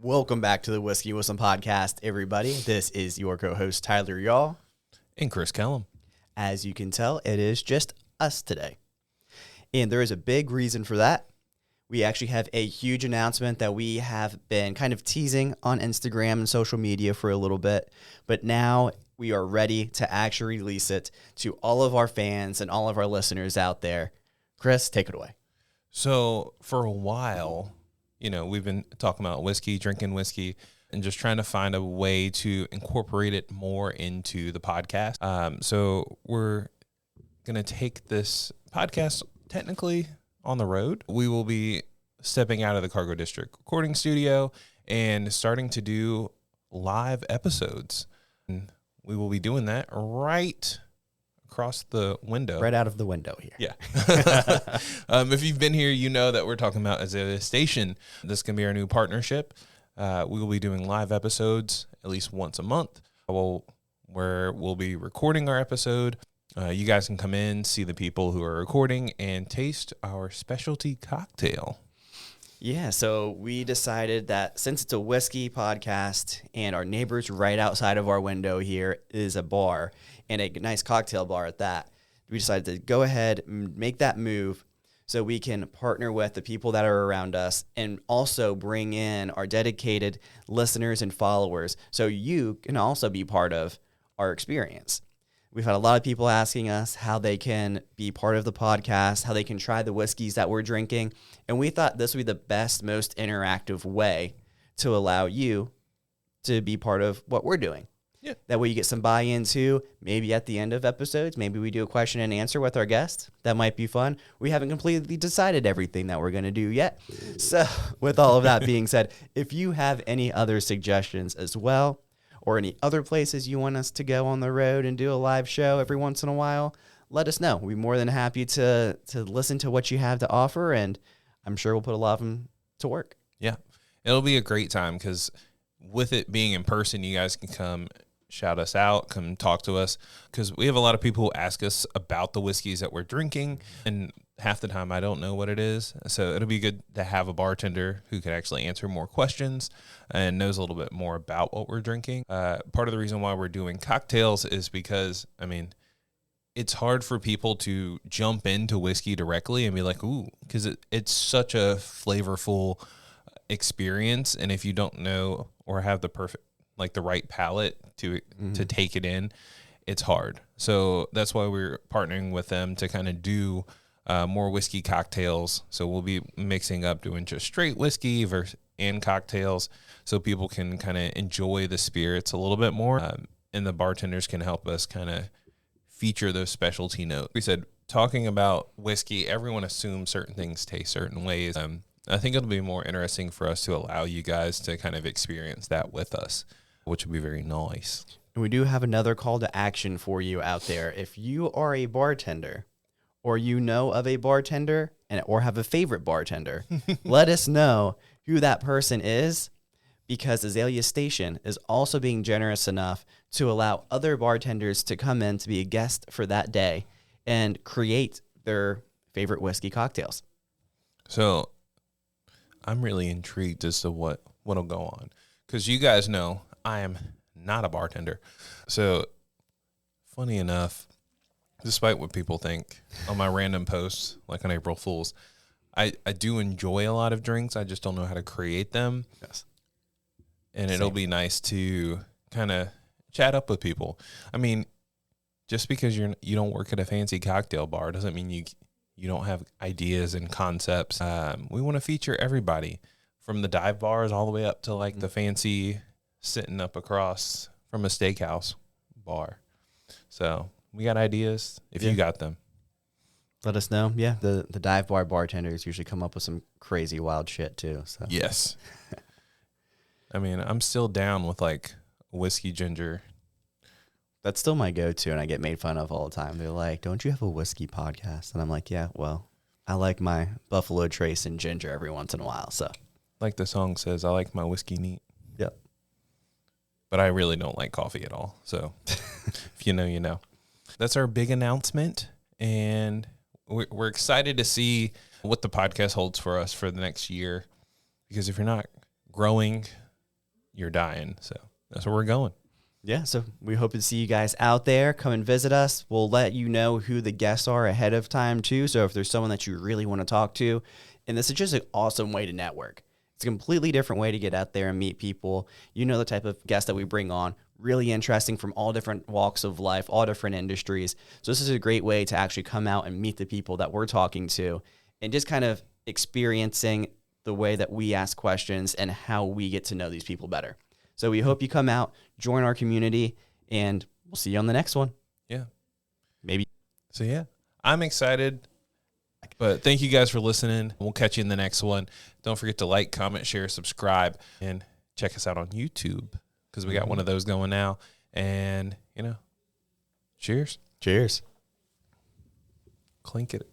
Welcome back to the Whiskey Whistle Podcast, everybody. This is your co-host, Tyler Y'all. And Chris Kellum. As you can tell, it is just us today. And there is a big reason for that. We actually have a huge announcement that we have been kind of teasing on Instagram and social media for a little bit. But now we are ready to actually release it to all of our fans and all of our listeners out there. Chris, take it away. So for a while, we've been talking about whiskey, drinking whiskey, and just trying to find a way to incorporate it more into the podcast. So we're going to take this podcast technically on the road. We will be stepping out of the Cargo District recording studio and starting to do live episodes. And we will be doing that right across the window. Right out of the window here. Yeah. If you've been here, you know that we're talking about Azalea Station. This can be our new partnership. We will be doing live episodes at least once a month where we'll be recording our episode. You guys can come in, see the people who are recording, and taste our specialty cocktail. Yeah, so we decided that since it's a whiskey podcast and our neighbors right outside of our window here is a bar, and a nice cocktail bar at that, we decided to go ahead and make that move so we can partner with the people that are around us and also bring in our dedicated listeners and followers so you can also be part of our experience. We've had a lot of people asking us how they can be part of the podcast, how they can try the whiskeys that we're drinking, and we thought this would be the best, most interactive way to allow you to be part of what we're doing. Yeah. That way you get some buy-in too. Maybe at the end of episodes, maybe we do a question and answer with our guest. That might be fun. We haven't completely decided everything that we're going to do yet. So with all of that being said, if you have any other suggestions as well, or any other places you want us to go on the road and do a live show every once in a while, let us know. We'll be more than happy to listen to what you have to offer, and I'm sure we'll put a lot of them to work. Yeah. It'll be a great time because with it being in person, you guys can come shout us out, come talk to us, because we have a lot of people who ask us about the whiskeys that we're drinking, and half the time I don't know what it is. So it'll be good to have a bartender who can actually answer more questions and knows a little bit more about what we're drinking. Part of the reason why we're doing cocktails is because, it's hard for people to jump into whiskey directly and be like, ooh, because it's such a flavorful experience. And if you don't know or have the right palate to take it in, it's hard. So that's why we're partnering with them to kind of do more whiskey cocktails. So we'll be mixing up doing just straight whiskey and cocktails so people can kind of enjoy the spirits a little bit more. And the bartenders can help us kind of feature those specialty notes. We said, talking about whiskey, everyone assumes certain things taste certain ways. I think it'll be more interesting for us to allow you guys to kind of experience that with us, which would be very nice. And we do have another call to action for you out there. If you are a bartender or you know of a bartender or have a favorite bartender, let us know who that person is, because Azalea Station is also being generous enough to allow other bartenders to come in to be a guest for that day and create their favorite whiskey cocktails. So I'm really intrigued as to what'll go on, because you guys know I am not a bartender. So funny enough, despite what people think on my random posts, like on April Fool's, I do enjoy a lot of drinks. I just don't know how to create them. Yes. And it'll be nice to kind of chat up with people. Just because you don't work at a fancy cocktail bar doesn't mean you don't have ideas and concepts. We want to feature everybody, from the dive bars all the way up to the fancy sitting up across from a steakhouse bar. So we got ideas if you got them. Let us know. Yeah, the dive bar bartenders usually come up with some crazy wild shit too. So yes. I'm still down with whiskey ginger. That's still my go-to, and I get made fun of all the time. They're like, don't you have a whiskey podcast? And I'm like, yeah, well, I like my Buffalo Trace and ginger every once in a while. So like the song says, I like my whiskey neat. Yep. But I really don't like coffee at all. So if you know, you know. That's our big announcement, and we're excited to see what the podcast holds for us for the next year. Because if you're not growing, you're dying. So that's where we're going. Yeah, so we hope to see you guys out there. Come and visit us. We'll let you know who the guests are ahead of time, too. So if there's someone that you really want to talk to, and this is just an awesome way to network. It's a completely different way to get out there and meet people. You know the type of guests that we bring on, really interesting from all different walks of life, all different industries. So this is a great way to actually come out and meet the people that we're talking to and just kind of experiencing the way that we ask questions and how we get to know these people better. So we hope you come out, join our community, and we'll see you on the next one. Yeah. Maybe. So, yeah, I'm excited. But thank you guys for listening. We'll catch you in the next one. Don't forget to like, comment, share, subscribe, and check us out on YouTube because we got one of those going now. And, cheers. Cheers. Clink it.